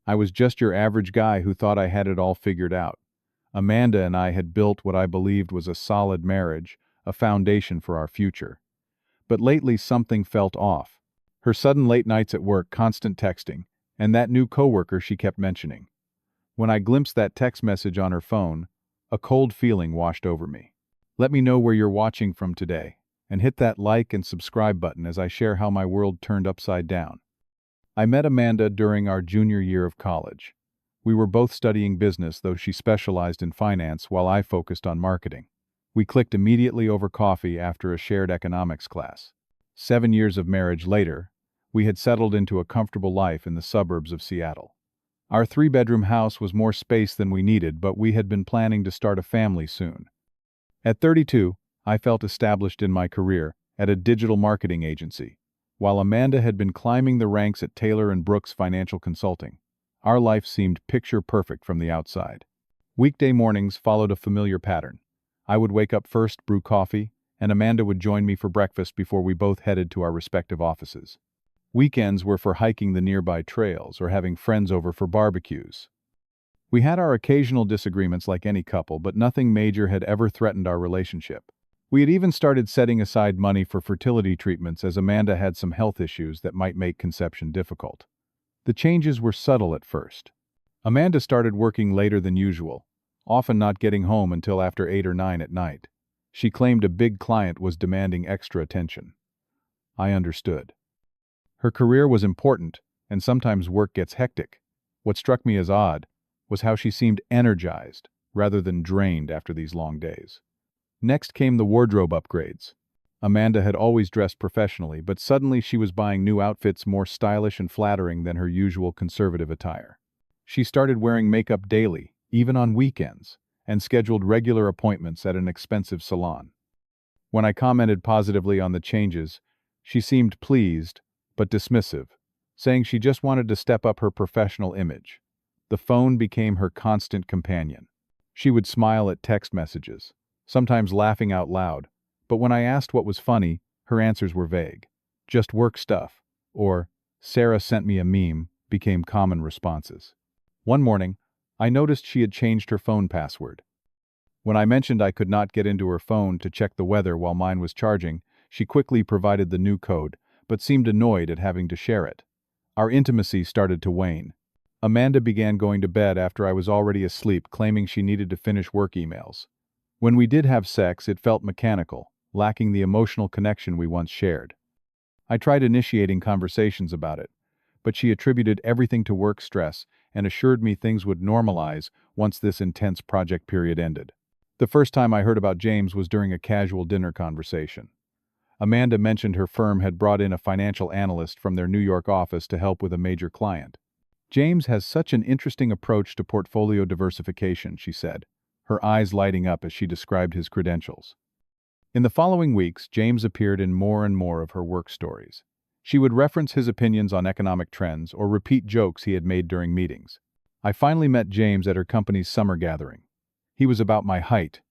I was just your average guy who thought I had it all figured out. Amanda and I had built what I believed was a solid marriage, a foundation for our future. But lately something felt off. Her sudden late nights at work, constant texting, and that new coworker she kept mentioning. When I glimpsed that text message on her phone, a cold feeling washed over me. Let me know where you're watching from today, and hit that like and subscribe button as I share how my world turned upside down. I met Amanda during our junior year of college. We were both studying business, though she specialized in finance while I focused on marketing. We clicked immediately over coffee after a shared economics class. 7 years of marriage later, we had settled into a comfortable life in the suburbs of Seattle. Our 3-bedroom house was more space than we needed, but we had been planning to start a family soon. At 32, I felt established in my career at a digital marketing agency, while Amanda had been climbing the ranks at Taylor & Brooks Financial Consulting. Our life seemed picture perfect from the outside. Weekday mornings followed a familiar pattern. I would wake up first, brew coffee, and Amanda would join me for breakfast before we both headed to our respective offices. Weekends were for hiking the nearby trails or having friends over for barbecues. We had our occasional disagreements like any couple, but nothing major had ever threatened our relationship. We had even started setting aside money for fertility treatments as Amanda had some health issues that might make conception difficult. The changes were subtle at first. Amanda started working later than usual, often not getting home until after 8 or 9 at night. She claimed a big client was demanding extra attention. I understood. Her career was important, and sometimes work gets hectic. What struck me as odd was how she seemed energized rather than drained after these long days. Next came the wardrobe upgrades. Amanda had always dressed professionally, but suddenly she was buying new outfits more stylish and flattering than her usual conservative attire. She started wearing makeup daily, even on weekends, and scheduled regular appointments at an expensive salon. When I commented positively on the changes, she seemed pleased, but dismissive, saying she just wanted to step up her professional image. The phone became her constant companion. She would smile at text messages, sometimes laughing out loud, but when I asked what was funny, her answers were vague. Just work stuff, or "Sarah sent me a meme," became common responses. One morning, I noticed she had changed her phone password. When I mentioned I could not get into her phone to check the weather while mine was charging, she quickly provided the new code, but seemed annoyed at having to share it. Our intimacy started to wane. Amanda began going to bed after I was already asleep, claiming she needed to finish work emails. When we did have sex, it felt mechanical, lacking the emotional connection we once shared. I tried initiating conversations about it, but she attributed everything to work stress and assured me things would normalize once this intense project period ended. The first time I heard about James was during a casual dinner conversation. Amanda mentioned her firm had brought in a financial analyst from their New York office to help with a major client. "James has such an interesting approach to portfolio diversification," she said, her eyes lighting up as she described his credentials. In the following weeks, James appeared in more and more of her work stories. She would reference his opinions on economic trends or repeat jokes he had made during meetings. I finally met James at her company's summer gathering. He was about my height,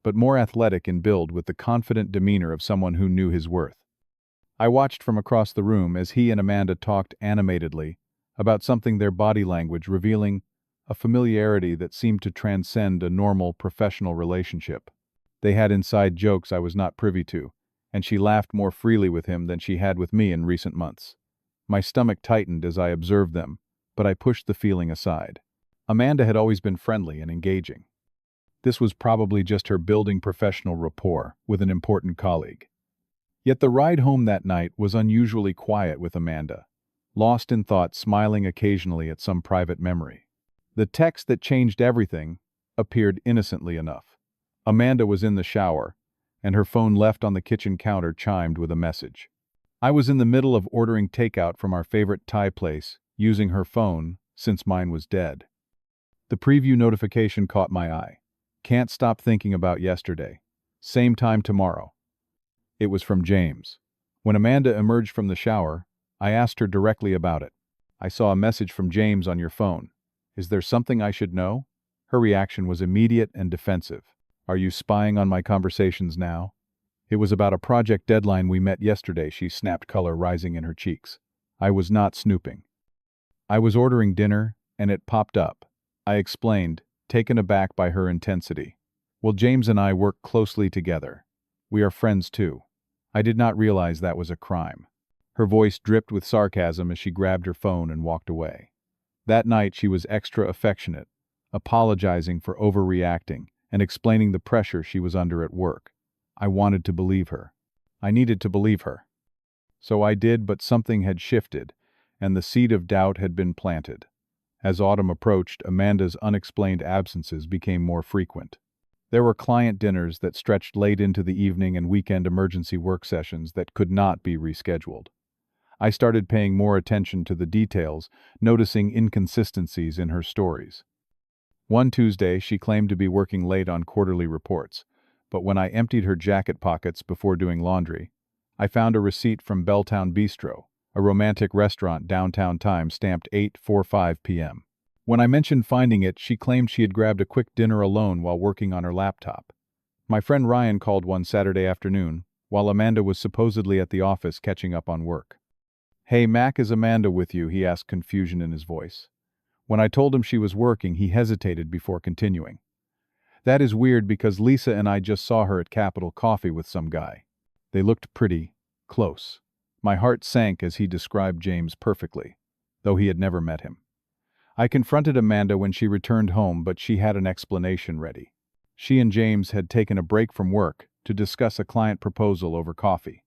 but more athletic in build with the confident demeanor of someone who knew his worth. I watched from across the room as he and Amanda talked animatedly about something, their body language revealing a familiarity that seemed to transcend a normal professional relationship. They had inside jokes I was not privy to, and she laughed more freely with him than she had with me in recent months. My stomach tightened as I observed them, but I pushed the feeling aside. Amanda had always been friendly and engaging. This was probably just her building professional rapport with an important colleague. Yet the ride home that night was unusually quiet with Amanda, lost in thought, smiling occasionally at some private memory. The text that changed everything appeared innocently enough. Amanda was in the shower, and her phone left on the kitchen counter chimed with a message. I was in the middle of ordering takeout from our favorite Thai place, using her phone since mine was dead. The preview notification caught my eye. "Can't stop thinking about yesterday. Same time tomorrow." It was from James. When Amanda emerged from the shower, I asked her directly about it. "I saw a message from James on your phone. Is there something I should know?" Her reaction was immediate and defensive. "Are you spying on my conversations now?" "It was about a project deadline we met yesterday," she snapped, color rising in her cheeks. "I was not snooping. I was ordering dinner, and it popped up. I explained, taken aback by her intensity. Well, James and I work closely together. We are friends too. I did not realize that was a crime. Her voice dripped with sarcasm as she grabbed her phone and walked away. That night she was extra affectionate, apologizing for overreacting and explaining the pressure she was under at work. I wanted to believe her. I needed to believe her. So I did, but something had shifted, and the seed of doubt had been planted. As autumn approached, Amanda's unexplained absences became more frequent. There were client dinners that stretched late into the evening and weekend emergency work sessions that could not be rescheduled. I started paying more attention to the details, noticing inconsistencies in her stories. One Tuesday, she claimed to be working late on quarterly reports, but when I emptied her jacket pockets before doing laundry, I found a receipt from Belltown Bistro, a romantic restaurant downtown, time stamped 8:45 p.m. When I mentioned finding it, she claimed she had grabbed a quick dinner alone while working on her laptop. My friend Ryan called one Saturday afternoon, while Amanda was supposedly at the office catching up on work. "Hey, Mack, is Amanda with you?" he asked, confusion in his voice. When I told him she was working, he hesitated before continuing. "That is weird because Lisa and I just saw her at Capital Coffee with some guy. They looked pretty close." My heart sank as he described James perfectly, though he had never met him. I confronted Amanda when she returned home, but she had an explanation ready. She and James had taken a break from work to discuss a client proposal over coffee.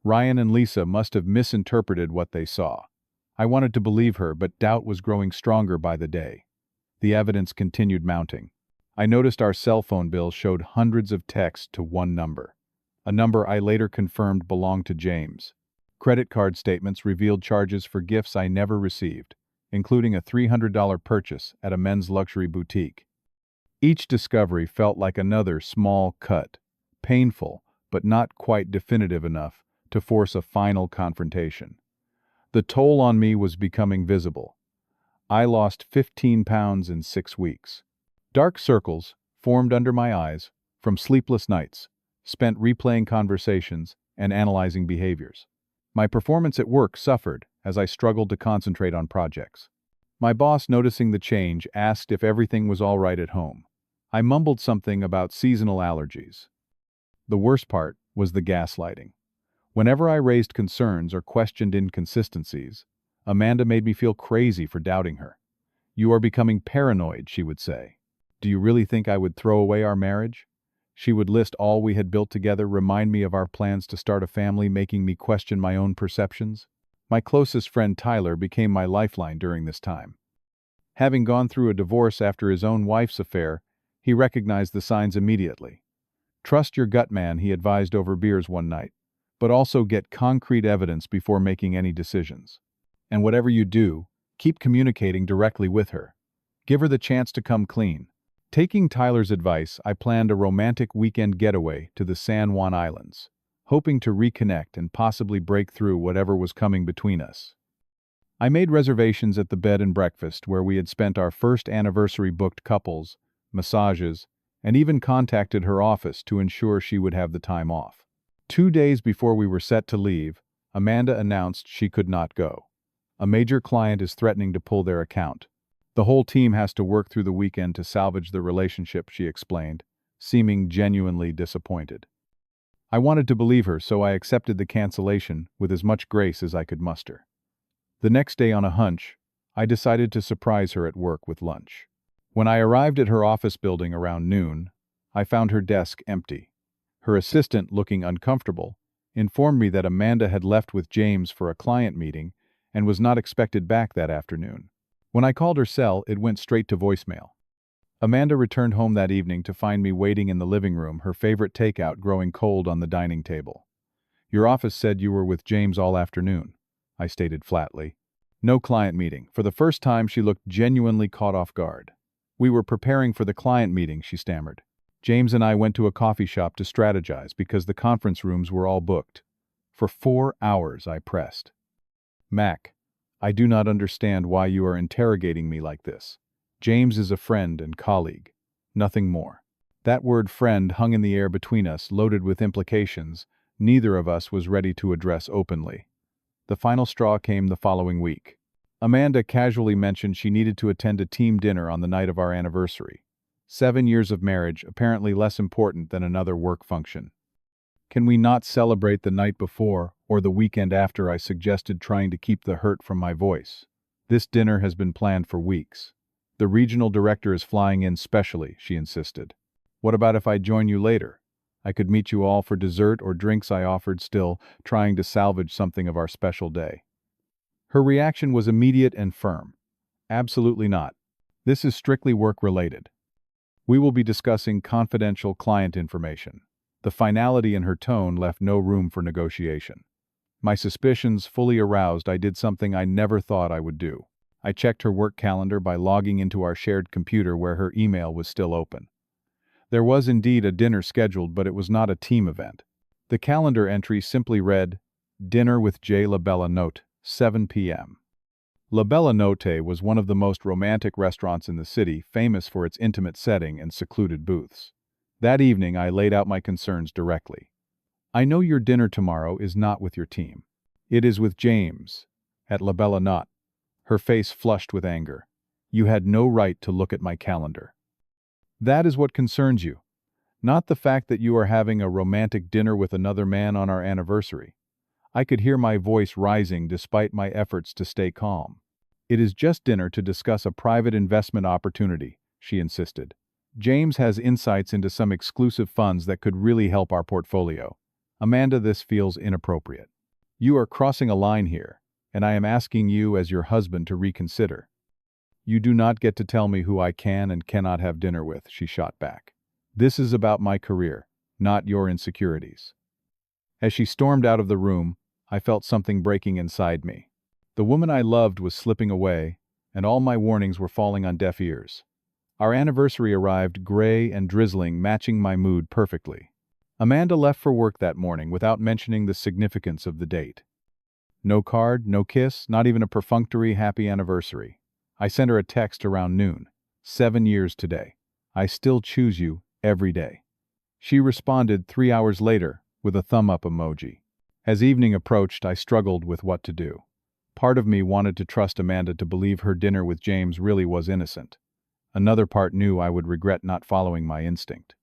Ryan and Lisa must have misinterpreted what they saw. I wanted to believe her, but doubt was growing stronger by the day. The evidence continued mounting. I noticed our cell phone bills showed hundreds of texts to one number, a number I later confirmed belonged to James. Credit card statements revealed charges for gifts I never received, including a $300 purchase at a men's luxury boutique. Each discovery felt like another small cut, painful, but not quite definitive enough to force a final confrontation. The toll on me was becoming visible. I lost 15 pounds in 6 weeks. Dark circles formed under my eyes from sleepless nights, spent replaying conversations and analyzing behaviors. My performance at work suffered as I struggled to concentrate on projects. My boss, noticing the change, asked if everything was all right at home. I mumbled something about seasonal allergies. The worst part was the gaslighting. Whenever I raised concerns or questioned inconsistencies, Amanda made me feel crazy for doubting her. "You are becoming paranoid," she would say. "Do you really think I would throw away our marriage?" She would list all we had built together, remind me of our plans to start a family, making me question my own perceptions. My closest friend Tyler became my lifeline during this time. Having gone through a divorce after his own wife's affair, he recognized the signs immediately. "Trust your gut, man," he advised over beers one night, "but also get concrete evidence before making any decisions. And whatever you do, keep communicating directly with her. Give her the chance to come clean." Taking Tyler's advice, I planned a romantic weekend getaway to the San Juan Islands, hoping to reconnect and possibly break through whatever was coming between us. I made reservations at the bed and breakfast where we had spent our first anniversary, booked couples, massages, and even contacted her office to ensure she would have the time off. 2 days before we were set to leave, Amanda announced she could not go. "A major client is threatening to pull their account. The whole team has to work through the weekend to salvage the relationship," she explained, seeming genuinely disappointed. I wanted to believe her, so I accepted the cancellation with as much grace as I could muster. The next day, on a hunch, I decided to surprise her at work with lunch. When I arrived at her office building around noon, I found her desk empty. Her assistant, looking uncomfortable, informed me that Amanda had left with James for a client meeting and was not expected back that afternoon. When I called her cell, it went straight to voicemail. Amanda returned home that evening to find me waiting in the living room, her favorite takeout growing cold on the dining table. "Your office said you were with James all afternoon," I stated flatly. "No client meeting." For the first time, she looked genuinely caught off guard. "We were preparing for the client meeting," she stammered. "James and I went to a coffee shop to strategize because the conference rooms were all booked." "For 4 hours," I pressed. "Mack, I do not understand why you are interrogating me like this. James is a friend and colleague, nothing more." That word "friend" hung in the air between us, loaded with implications neither of us was ready to address openly. The final straw came the following week. Amanda casually mentioned she needed to attend a team dinner on the night of our anniversary. 7 years of marriage, apparently less important than another work function. Can we not celebrate the night before or the weekend after? I suggested, trying to keep the hurt from my voice. This dinner has been planned for weeks. The regional director is flying in specially, she insisted. What about if I join you later? I could meet you all for dessert or drinks, I offered, still trying to salvage something of our special day. Her reaction was immediate and firm. Absolutely not. This is strictly work-related. We will be discussing confidential client information. The finality in her tone left no room for negotiation. My suspicions fully aroused, I did something I never thought I would do. I checked her work calendar by logging into our shared computer where her email was still open. There was indeed a dinner scheduled, but it was not a team event. The calendar entry simply read, "Dinner with J. La Bella Notte, 7 p.m." La Bella Notte was one of the most romantic restaurants in the city, famous for its intimate setting and secluded booths. That evening, I laid out my concerns directly. I know your dinner tomorrow is not with your team. It is with James, at La Bella Notte. Her face flushed with anger. You had no right to look at my calendar. That is what concerns you, not the fact that you are having a romantic dinner with another man on our anniversary. I could hear my voice rising despite my efforts to stay calm. It is just dinner to discuss a private investment opportunity, she insisted. James has insights into some exclusive funds that could really help our portfolio. Amanda, this feels inappropriate. You are crossing a line here, and I am asking you as your husband to reconsider. You do not get to tell me who I can and cannot have dinner with, she shot back. This is about my career, not your insecurities. As she stormed out of the room, I felt something breaking inside me. The woman I loved was slipping away, and all my warnings were falling on deaf ears. Our anniversary arrived gray and drizzling, matching my mood perfectly. Amanda left for work that morning without mentioning the significance of the date. No card, no kiss, not even a perfunctory happy anniversary. I sent her a text around noon. 7 years today. I still choose you every day. She responded 3 hours later with a thumb-up emoji. As evening approached, I struggled with what to do. Part of me wanted to trust Amanda to believe her dinner with James really was innocent. Another part knew I would regret not following my instinct.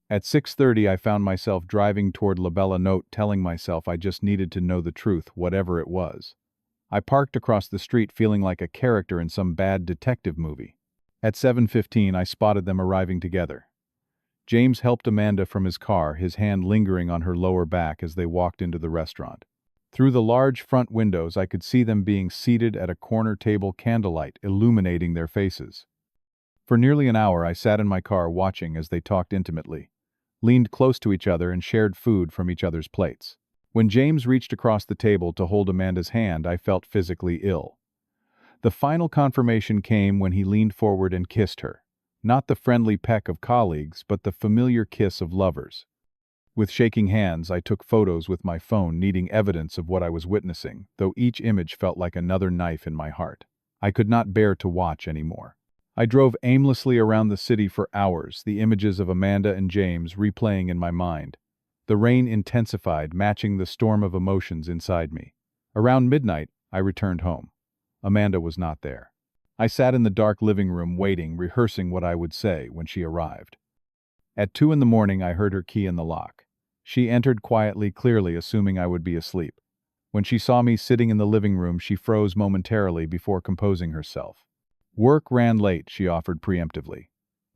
At 6:30, I found myself driving toward La Bella Notte, telling myself I just needed to know the truth, whatever it was. I parked across the street feeling like a character in some bad detective movie. At 7:15, I spotted them arriving together. James helped Amanda from his car, his hand lingering on her lower back as they walked into the restaurant. Through the large front windows, I could see them being seated at a corner table, candlelight illuminating their faces. For nearly an hour, I sat in my car watching as they talked intimately, leaned close to each other, and shared food from each other's plates. When James reached across the table to hold Amanda's hand, I felt physically ill. The final confirmation came when he leaned forward and kissed her. Not the friendly peck of colleagues, but the familiar kiss of lovers. With shaking hands, I took photos with my phone, needing evidence of what I was witnessing, though each image felt like another knife in my heart. I could not bear to watch anymore. I drove aimlessly around the city for hours, the images of Amanda and James replaying in my mind. The rain intensified, matching the storm of emotions inside me. Around midnight, I returned home. Amanda was not there. I sat in the dark living room waiting, rehearsing what I would say when she arrived. At 2 in the morning, I heard her key in the lock. She entered quietly, clearly assuming I would be asleep. When she saw me sitting in the living room, she froze momentarily before composing herself. Work ran late, she offered preemptively.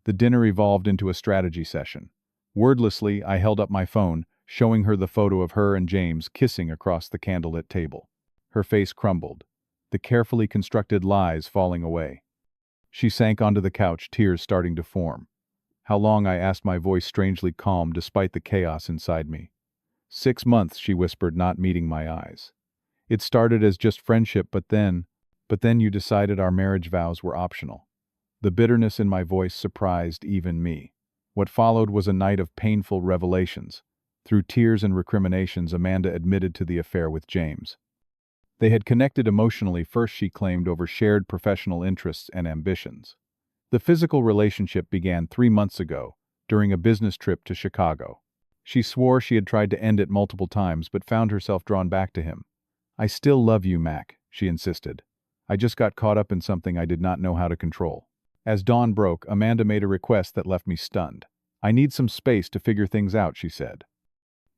The dinner evolved into a strategy session. Wordlessly, I held up my phone, showing her the photo of her and James kissing across the candlelit table. Her face crumbled, the carefully constructed lies falling away. She sank onto the couch, tears starting to form. How long, I asked, my voice strangely calm despite the chaos inside me. 6 months, she whispered, not meeting my eyes. It started as just friendship, but then you decided our marriage vows were optional. The bitterness in my voice surprised even me. What followed was a night of painful revelations. Through tears and recriminations, Amanda admitted to the affair with James. They had connected emotionally, first she claimed, over shared professional interests and ambitions. The physical relationship began 3 months ago, during a business trip to Chicago. She swore she had tried to end it multiple times but found herself drawn back to him. I still love you, Mack, she insisted. I just got caught up in something I did not know how to control. As dawn broke, Amanda made a request that left me stunned. I need some space to figure things out, she said.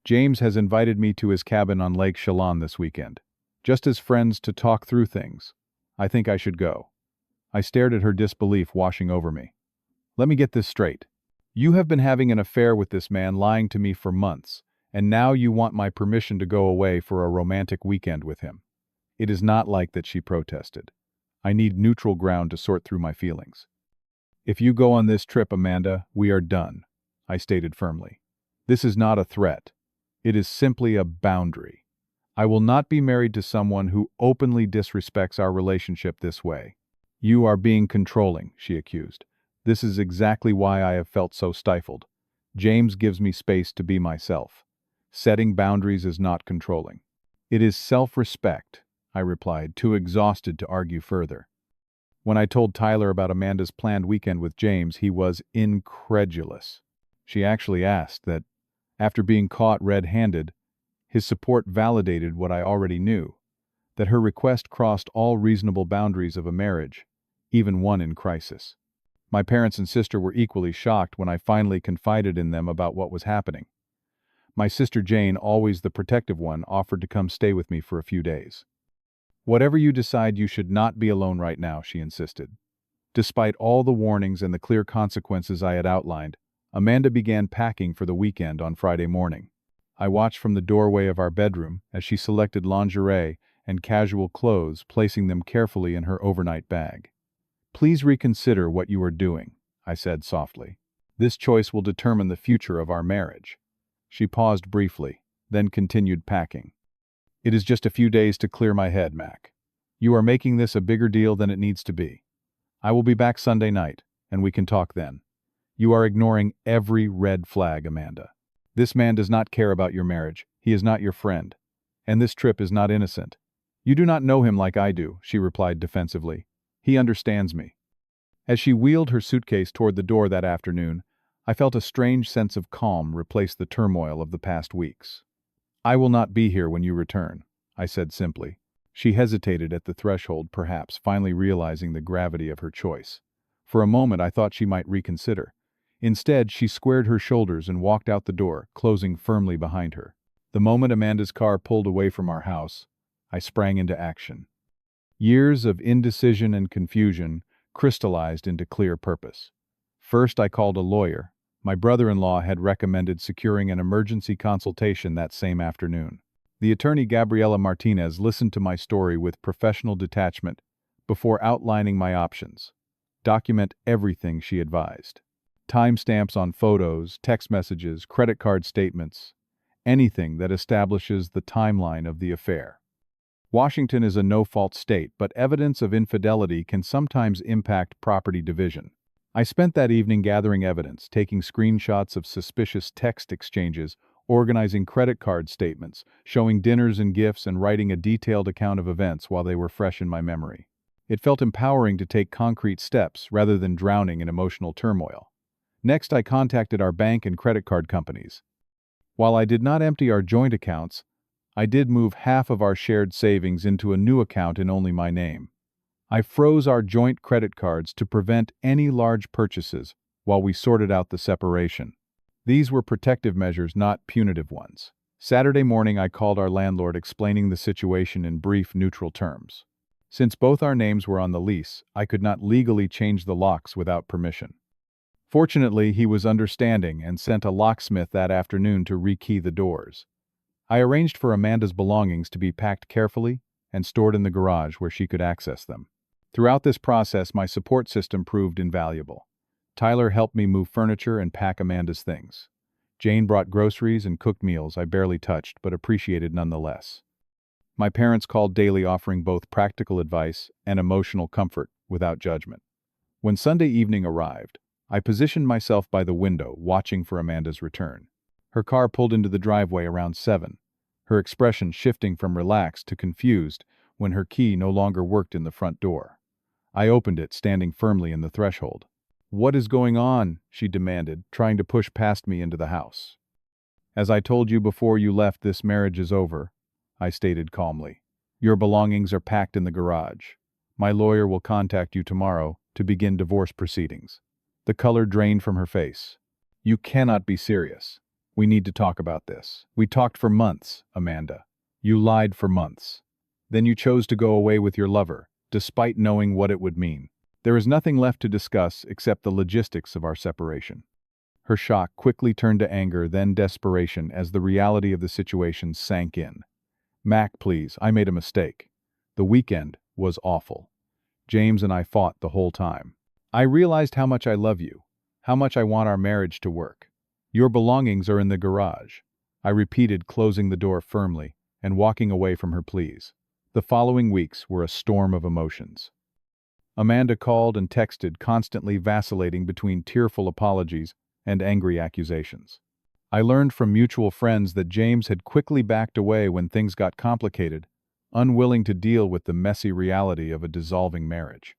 James has invited me to his cabin on Lake Chelan this weekend, just as friends to talk through things. I think I should go. I stared at her disbelief washing over me. Let me get this straight. You have been having an affair with this man lying to me for months, and now you want my permission to go away for a romantic weekend with him. It is not like that, she protested. I need neutral ground to sort through my feelings. If you go on this trip, Amanda, we are done, I stated firmly. This is not a threat. It is simply a boundary. I will not be married to someone who openly disrespects our relationship this way. You are being controlling, she accused. This is exactly why I have felt so stifled. James gives me space to be myself. Setting boundaries is not controlling. It is self-respect, I replied, too exhausted to argue further. When I told Tyler about Amanda's planned weekend with James, he was incredulous. She actually asked that, after being caught red-handed, his support validated what I already knew, that her request crossed all reasonable boundaries of a marriage, even one in crisis. My parents and sister were equally shocked when I finally confided in them about what was happening. My sister Jane, always the protective one, offered to come stay with me for a few days. Whatever you decide, you should not be alone right now, she insisted. Despite all the warnings and the clear consequences I had outlined, Amanda began packing for the weekend on Friday morning. I watched from the doorway of our bedroom as she selected lingerie and casual clothes, placing them carefully in her overnight bag. Please reconsider what you are doing, I said softly. This choice will determine the future of our marriage. She paused briefly, then continued packing. It is just a few days to clear my head, Mack. You are making this a bigger deal than it needs to be. I will be back Sunday night, and we can talk then. You are ignoring every red flag, Amanda. This man does not care about your marriage. He is not your friend. And this trip is not innocent. You do not know him like I do, she replied defensively. He understands me. As she wheeled her suitcase toward the door that afternoon, I felt a strange sense of calm replace the turmoil of the past weeks. I will not be here when you return, I said simply. She hesitated at the threshold, perhaps finally realizing the gravity of her choice. For a moment I thought she might reconsider. Instead, she squared her shoulders and walked out the door, closing firmly behind her. The moment Amanda's car pulled away from our house, I sprang into action. Years of indecision and confusion crystallized into clear purpose. First, I called a lawyer. My brother-in-law had recommended securing an emergency consultation that same afternoon. The attorney Gabriela Martinez listened to my story with professional detachment before outlining my options. Document everything, she advised. Timestamps on photos, text messages, credit card statements, anything that establishes the timeline of the affair. Washington is a no-fault state, but evidence of infidelity can sometimes impact property division. I spent that evening gathering evidence, taking screenshots of suspicious text exchanges, organizing credit card statements, showing dinners and gifts, and writing a detailed account of events while they were fresh in my memory. It felt empowering to take concrete steps rather than drowning in emotional turmoil. Next, I contacted our bank and credit card companies. While I did not empty our joint accounts, I did move half of our shared savings into a new account in only my name. I froze our joint credit cards to prevent any large purchases while we sorted out the separation. These were protective measures, not punitive ones. Saturday morning, I called our landlord explaining the situation in brief, neutral terms. Since both our names were on the lease, I could not legally change the locks without permission. Fortunately, he was understanding and sent a locksmith that afternoon to rekey the doors. I arranged for Amanda's belongings to be packed carefully and stored in the garage where she could access them. Throughout this process, my support system proved invaluable. Tyler helped me move furniture and pack Amanda's things. Jane brought groceries and cooked meals I barely touched but appreciated nonetheless. My parents called daily, offering both practical advice and emotional comfort without judgment. When Sunday evening arrived, I positioned myself by the window, watching for Amanda's return. Her car pulled into the driveway around 7, her expression shifting from relaxed to confused when her key no longer worked in the front door. I opened it, standing firmly in the threshold. "What is going on?" she demanded, trying to push past me into the house. "As I told you before you left, this marriage is over," I stated calmly. "Your belongings are packed in the garage. My lawyer will contact you tomorrow to begin divorce proceedings. The color drained from her face. You cannot be serious. We need to talk about this. We talked for months, Amanda. You lied for months. Then you chose to go away with your lover, despite knowing what it would mean. There is nothing left to discuss except the logistics of our separation. Her shock quickly turned to anger, then desperation as the reality of the situation sank in. Mack, please, I made a mistake. The weekend was awful. James and I fought the whole time. I realized how much I love you, how much I want our marriage to work. Your belongings are in the garage. I repeated, closing the door firmly and walking away from her pleas. The following weeks were a storm of emotions. Amanda called and texted, constantly vacillating between tearful apologies and angry accusations. I learned from mutual friends that James had quickly backed away when things got complicated, unwilling to deal with the messy reality of a dissolving marriage.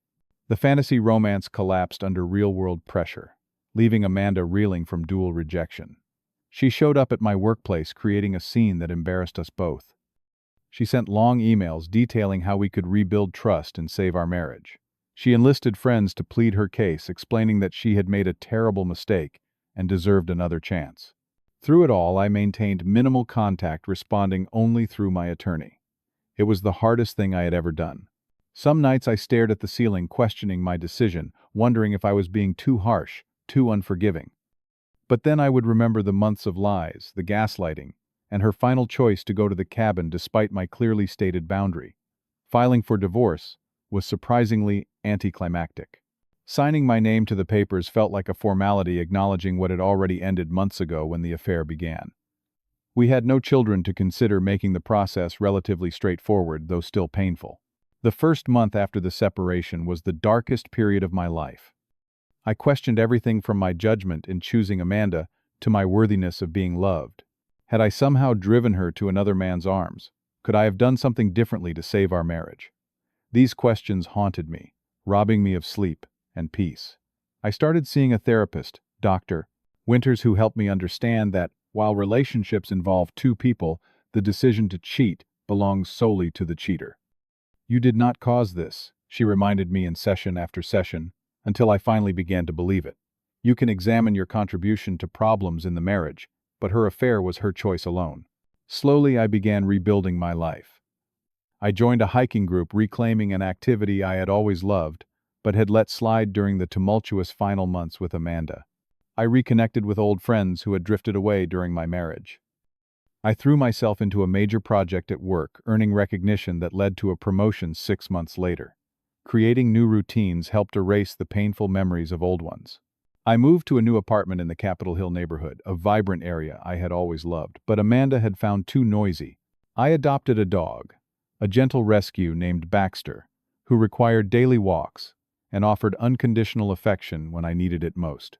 The fantasy romance collapsed under real-world pressure, leaving Amanda reeling from dual rejection. She showed up at my workplace, creating a scene that embarrassed us both. She sent long emails detailing how we could rebuild trust and save our marriage. She enlisted friends to plead her case, explaining that she had made a terrible mistake and deserved another chance. Through it all, I maintained minimal contact, responding only through my attorney. It was the hardest thing I had ever done. Some nights I stared at the ceiling, questioning my decision, wondering if I was being too harsh, too unforgiving. But then I would remember the months of lies, the gaslighting, and her final choice to go to the cabin despite my clearly stated boundary. Filing for divorce was surprisingly anticlimactic. Signing my name to the papers felt like a formality, acknowledging what had already ended months ago when the affair began. We had no children to consider, making the process relatively straightforward, though still painful. The first month after the separation was the darkest period of my life. I questioned everything from my judgment in choosing Amanda to my worthiness of being loved. Had I somehow driven her to another man's arms? Could I have done something differently to save our marriage? These questions haunted me, robbing me of sleep and peace. I started seeing a therapist, Dr. Winters, who helped me understand that, while relationships involve two people, the decision to cheat belongs solely to the cheater. You did not cause this, she reminded me in session after session, until I finally began to believe it. You can examine your contribution to problems in the marriage, but her affair was her choice alone. Slowly, I began rebuilding my life. I joined a hiking group, reclaiming an activity I had always loved, but had let slide during the tumultuous final months with Amanda. I reconnected with old friends who had drifted away during my marriage. I threw myself into a major project at work, earning recognition that led to a promotion 6 months later. Creating new routines helped erase the painful memories of old ones. I moved to a new apartment in the Capitol Hill neighborhood, a vibrant area I had always loved, but Amanda had found too noisy. I adopted a dog, a gentle rescue named Baxter, who required daily walks and offered unconditional affection when I needed it most.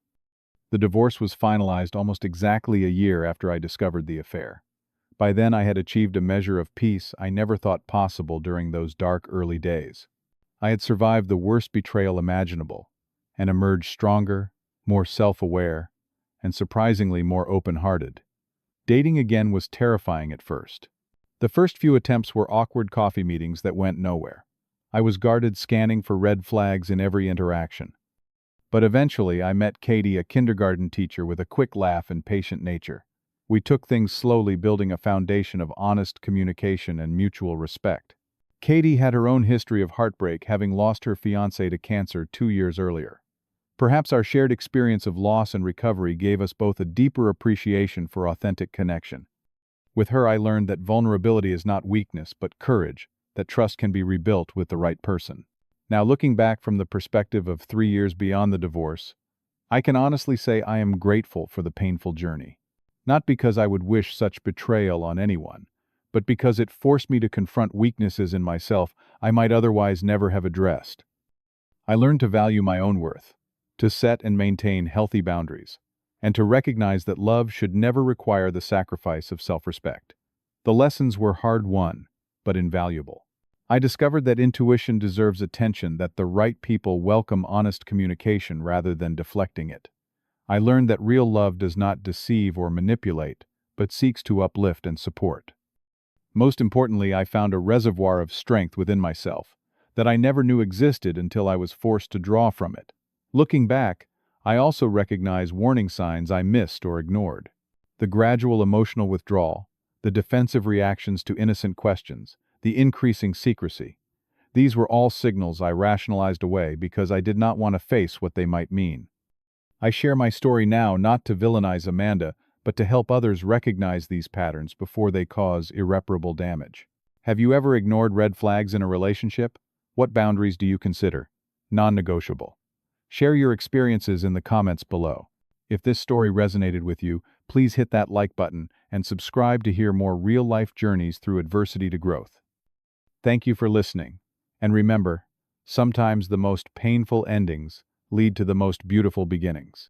The divorce was finalized almost exactly a year after I discovered the affair. By then I had achieved a measure of peace I never thought possible during those dark early days. I had survived the worst betrayal imaginable and emerged stronger, more self-aware, and surprisingly more open-hearted. Dating again was terrifying at first. The first few attempts were awkward coffee meetings that went nowhere. I was guarded, scanning for red flags in every interaction. But eventually I met Katie, a kindergarten teacher with a quick laugh and patient nature. We took things slowly, building a foundation of honest communication and mutual respect. Katie had her own history of heartbreak, having lost her fiancé to cancer 2 years earlier. Perhaps our shared experience of loss and recovery gave us both a deeper appreciation for authentic connection. With her, I learned that vulnerability is not weakness, but courage, that trust can be rebuilt with the right person. Now, looking back from the perspective of 3 years beyond the divorce, I can honestly say I am grateful for the painful journey. Not because I would wish such betrayal on anyone, but because it forced me to confront weaknesses in myself I might otherwise never have addressed. I learned to value my own worth, to set and maintain healthy boundaries, and to recognize that love should never require the sacrifice of self-respect. The lessons were hard-won, but invaluable. I discovered that intuition deserves attention, that the right people welcome honest communication rather than deflecting it. I learned that real love does not deceive or manipulate, but seeks to uplift and support. Most importantly, I found a reservoir of strength within myself, that I never knew existed until I was forced to draw from it. Looking back, I also recognize warning signs I missed or ignored. The gradual emotional withdrawal, the defensive reactions to innocent questions, the increasing secrecy. These were all signals I rationalized away because I did not want to face what they might mean. I share my story now not to villainize Amanda, but to help others recognize these patterns before they cause irreparable damage. Have you ever ignored red flags in a relationship? What boundaries do you consider non-negotiable? Share your experiences in the comments below. If this story resonated with you, please hit that like button and subscribe to hear more real-life journeys through adversity to growth. Thank you for listening. And remember, sometimes the most painful endings lead to the most beautiful beginnings.